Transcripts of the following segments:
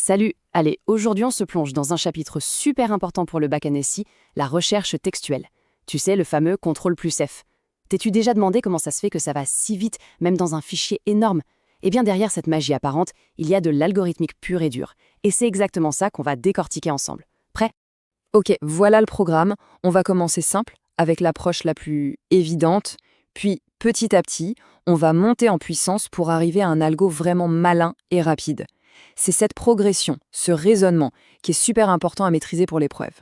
Salut, allez, aujourd'hui on se plonge dans un chapitre super important pour le bac NSI, la recherche textuelle. Tu sais, le fameux contrôle plus F. T'es-tu déjà demandé comment ça se fait que ça va si vite, même dans un fichier énorme? Eh bien derrière cette magie apparente, il y a de l'algorithmique pur et dur. Et c'est exactement ça qu'on va décortiquer ensemble. Prêt? Ok, voilà le programme. On va commencer simple, avec l'approche la plus évidente, puis petit à petit, on va monter en puissance pour arriver à un algo vraiment malin et rapide. C'est cette progression, ce raisonnement, qui est super important à maîtriser pour l'épreuve.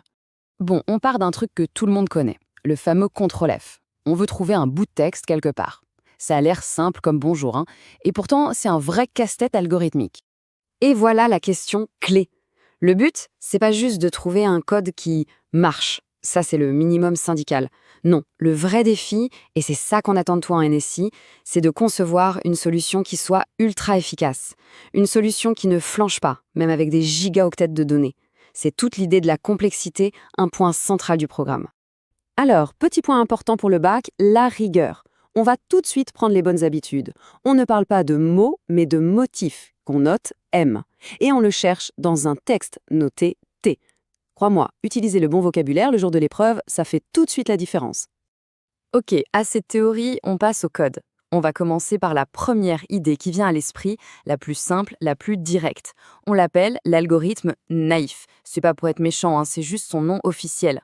Bon, on part d'un truc que tout le monde connaît, le fameux contrôle F. On veut trouver un bout de texte quelque part. Ça a l'air simple comme bonjour, hein, et pourtant c'est un vrai casse-tête algorithmique. Et voilà la question clé. Le but, c'est pas juste de trouver un code qui marche. Ça, c'est le minimum syndical. Non, le vrai défi, et c'est ça qu'on attend de toi en NSI, c'est de concevoir une solution qui soit ultra efficace. Une solution qui ne flanche pas, même avec des gigaoctets de données. C'est toute l'idée de la complexité, un point central du programme. Alors, petit point important pour le bac, la rigueur. On va tout de suite prendre les bonnes habitudes. On ne parle pas de mots, mais de motifs, qu'on note M. Et on le cherche dans un texte noté T. Crois-moi, utiliser le bon vocabulaire le jour de l'épreuve, ça fait tout de suite la différence. Ok, à cette théorie, on passe au code. On va commencer par la première idée qui vient à l'esprit, la plus simple, la plus directe. On l'appelle l'algorithme naïf. C'est pas pour être méchant, hein, c'est juste son nom officiel.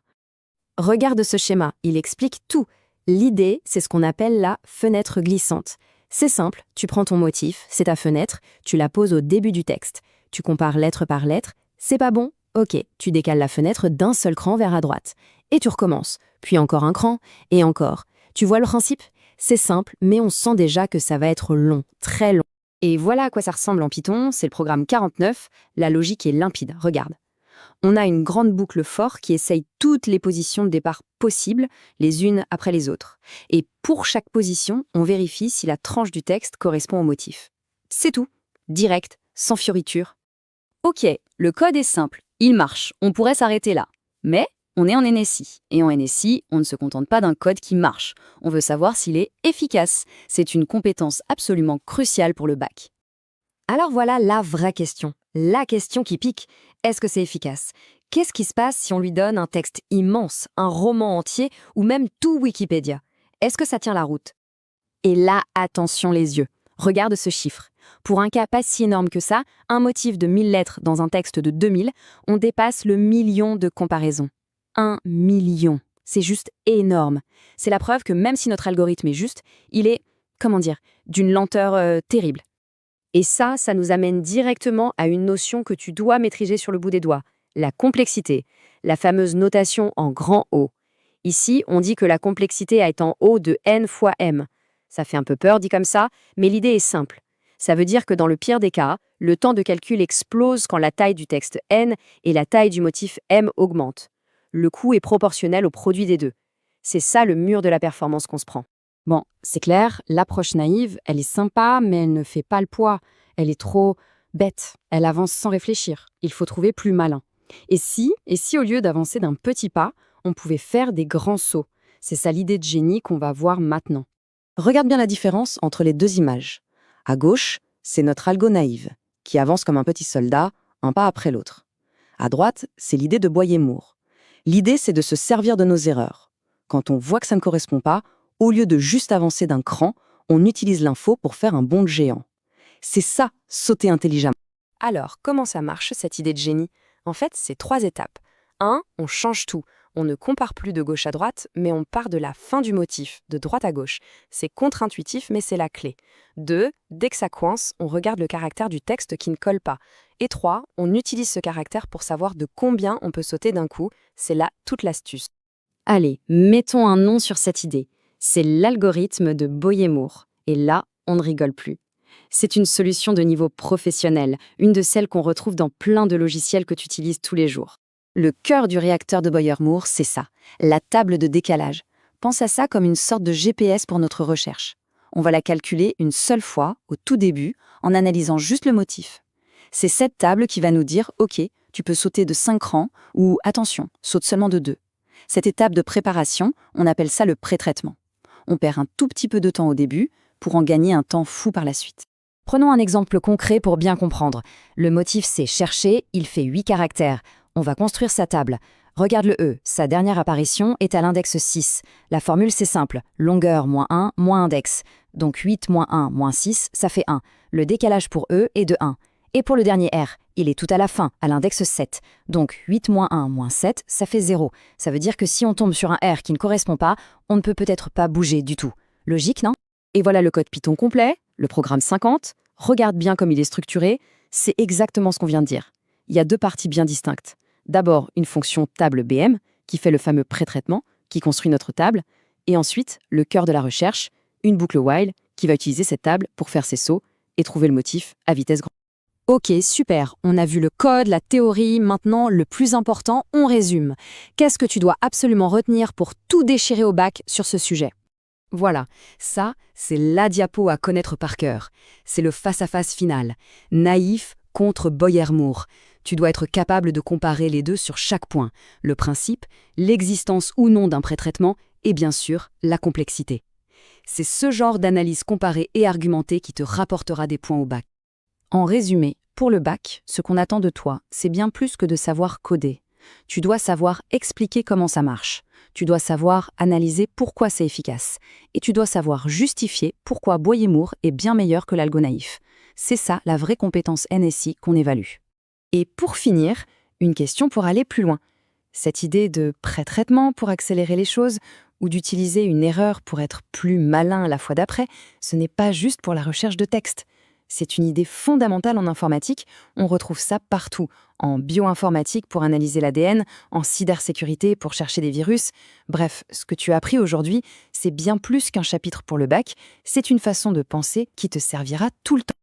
Regarde ce schéma, il explique tout. L'idée, c'est ce qu'on appelle la fenêtre glissante. C'est simple, tu prends ton motif, c'est ta fenêtre, tu la poses au début du texte. Tu compares lettre par lettre, c'est pas bon? Ok, tu décales la fenêtre d'un seul cran vers à droite. Et tu recommences, puis encore un cran, et encore. Tu vois le principe? C'est simple, mais on sent déjà que ça va être long, très long. Et voilà à quoi ça ressemble en Python, c'est le programme 49, la logique est limpide, regarde. On a une grande boucle for qui essaye toutes les positions de départ possibles, les unes après les autres. Et pour chaque position, on vérifie si la tranche du texte correspond au motif. C'est tout, direct, sans fioriture. Ok, le code est simple, il marche, on pourrait s'arrêter là. Mais on est en NSI, et en NSI, on ne se contente pas d'un code qui marche. On veut savoir s'il est efficace. C'est une compétence absolument cruciale pour le bac. Alors voilà la vraie question, la question qui pique. Est-ce que c'est efficace? Qu'est-ce qui se passe si on lui donne un texte immense, un roman entier ou même tout Wikipédia? Est-ce que ça tient la route? Et là, attention les yeux. Regarde ce chiffre. Pour un cas pas si énorme que ça, un motif de 1000 lettres dans un texte de 2000, on dépasse le million de comparaisons. 1 million. C'est juste énorme. C'est la preuve que même si notre algorithme est juste, il est, d'une lenteur terrible. Et ça nous amène directement à une notion que tu dois maîtriser sur le bout des doigts, la complexité, la fameuse notation en grand O. Ici, on dit que la complexité est en O de n fois m. Ça fait un peu peur dit comme ça, mais l'idée est simple. Ça veut dire que dans le pire des cas, le temps de calcul explose quand la taille du texte n et la taille du motif m augmentent. Le coût est proportionnel au produit des deux. C'est ça le mur de la performance qu'on se prend. Bon, c'est clair, l'approche naïve, elle est sympa, mais elle ne fait pas le poids. Elle est trop bête, elle avance sans réfléchir. Il faut trouver plus malin. Et si au lieu d'avancer d'un petit pas, on pouvait faire des grands sauts? C'est ça l'idée de génie qu'on va voir maintenant. Regarde bien la différence entre les deux images. À gauche, c'est notre algo naïve, qui avance comme un petit soldat, un pas après l'autre. À droite, c'est l'idée de Boyer-Moore. L'idée, c'est de se servir de nos erreurs. Quand on voit que ça ne correspond pas, au lieu de juste avancer d'un cran, on utilise l'info pour faire un bond de géant. C'est ça, sauter intelligemment. Alors, comment ça marche, cette idée de génie? En fait, c'est 3 étapes. 1, on change tout. On ne compare plus de gauche à droite, mais on part de la fin du motif, de droite à gauche. C'est contre-intuitif, mais c'est la clé. 2, dès que ça coince, on regarde le caractère du texte qui ne colle pas. Et 3, on utilise ce caractère pour savoir de combien on peut sauter d'un coup. C'est là toute l'astuce. Allez, mettons un nom sur cette idée. C'est l'algorithme de Boyer-Moore. Et là, on ne rigole plus. C'est une solution de niveau professionnel, une de celles qu'on retrouve dans plein de logiciels que tu utilises tous les jours. Le cœur du réacteur de Boyer-Moore, c'est ça, la table de décalage. Pense à ça comme une sorte de GPS pour notre recherche. On va la calculer une seule fois, au tout début, en analysant juste le motif. C'est cette table qui va nous dire « Ok, tu peux sauter de 5 rangs » ou « Attention, saute seulement de 2 ». Cette étape de préparation, on appelle ça le pré-traitement. On perd un tout petit peu de temps au début pour en gagner un temps fou par la suite. Prenons un exemple concret pour bien comprendre. Le motif c'est chercher, il fait 8 caractères. On va construire sa table. Regarde le E, sa dernière apparition est à l'index 6. La formule c'est simple, longueur moins 1 moins index. Donc 8 moins 1 moins 6, ça fait 1. Le décalage pour E est de 1. Et pour le dernier R, il est tout à la fin, à l'index 7. Donc 8 moins 1 moins 7, ça fait 0. Ça veut dire que si on tombe sur un R qui ne correspond pas, on ne peut peut-être pas bouger du tout. Logique, non? Et voilà le code Python complet, le programme 50. Regarde bien comme il est structuré, c'est exactement ce qu'on vient de dire. Il y a deux parties bien distinctes. D'abord, une fonction table BM, qui fait le fameux pré-traitement, qui construit notre table, et ensuite, le cœur de la recherche, une boucle while, qui va utiliser cette table pour faire ses sauts et trouver le motif à vitesse grande. Ok, super. On a vu le code, la théorie. Maintenant, le plus important, on résume. Qu'est-ce que tu dois absolument retenir pour tout déchirer au bac sur ce sujet? Voilà, ça, c'est la diapo à connaître par cœur. C'est le face-à-face final. Naïf contre Boyer-Moore. Tu dois être capable de comparer les deux sur chaque point. Le principe, l'existence ou non d'un pré-traitement et bien sûr, la complexité. C'est ce genre d'analyse comparée et argumentée qui te rapportera des points au bac. En résumé, pour le bac, ce qu'on attend de toi, c'est bien plus que de savoir coder. Tu dois savoir expliquer comment ça marche. Tu dois savoir analyser pourquoi c'est efficace. Et tu dois savoir justifier pourquoi Boyer-Moore est bien meilleur que l'algo naïf. C'est ça la vraie compétence NSI qu'on évalue. Et pour finir, une question pour aller plus loin. Cette idée de pré-traitement pour accélérer les choses ou d'utiliser une erreur pour être plus malin la fois d'après, ce n'est pas juste pour la recherche de texte. C'est une idée fondamentale en informatique, on retrouve ça partout, en bioinformatique pour analyser l'ADN, en cybersécurité pour chercher des virus. Bref, ce que tu as appris aujourd'hui, c'est bien plus qu'un chapitre pour le bac, c'est une façon de penser qui te servira tout le temps.